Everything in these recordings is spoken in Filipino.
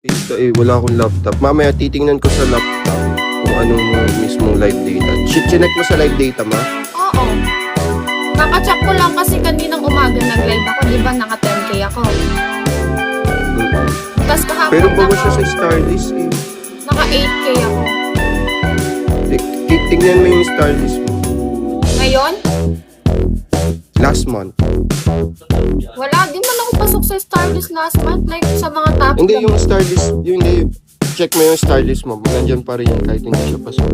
Ito wala akong laptop. Mamaya titingnan ko sa laptop kung anong mismong live data. Chinek mo sa live data, ma? Oo. Naka-check ko lang kasi kaninang umaga nag-live ako, di ba? Naka 10K ako. Tapos kahapon Pero bago siya sa Stardust eh. naka 8K ako. Tingnan mo yung Stardust mo. Ngayon, Last month. wala. Di man ako pasok sa Stardust last month. Like sa mga top. Hindi yung Stardust, hindi. Check mo yung Stardust mo. Nandyan pa rin yan kahit hindi siya pasok.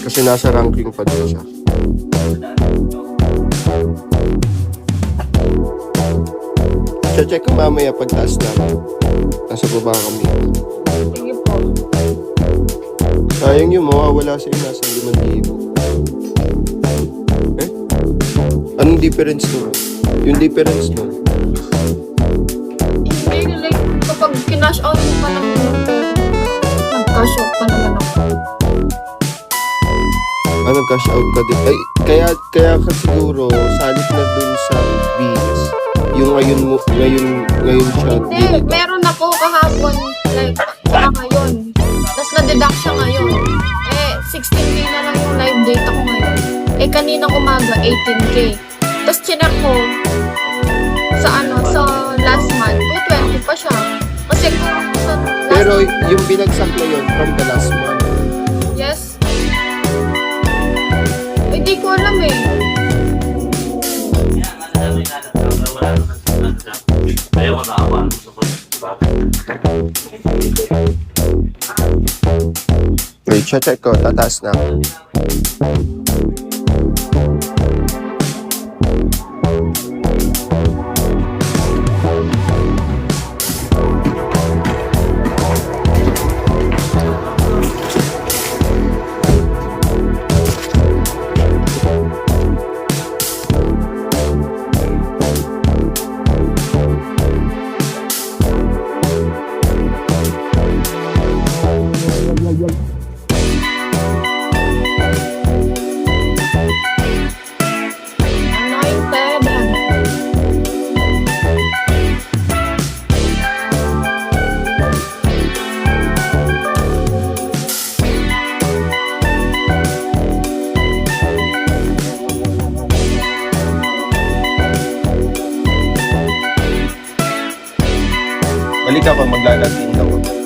Kasi nasa ranking pa din siya. Check ko mamaya pagtaas na. Nasa baba kami. Sige po. Sayang yung mawawala sa'yo nasa 5,000. Eh? Anong difference nun? Yung difference nun? Hindi, like, kapag kinash out mo pa ng nag-cash out pa naman ako. Cash out ka din. Ay, kaya ka siguro salit na dun sa Beats. Yung ngayon siya. Hindi, meron ako kahapon. Like, saka ngayon. Tapos na-deduct siya ngayon. 16K na lang yung live data ko ngayon. Kaninang umaga, 18K. Tapos chinak ko sa last month, 220 pa siya. Kasi sa last Pero yung binagsak na yun from the last month. Yes. Hindi ko alam eh. Wait, check ko. Tataas na. Anointed. Balik ako, maglalagin ako.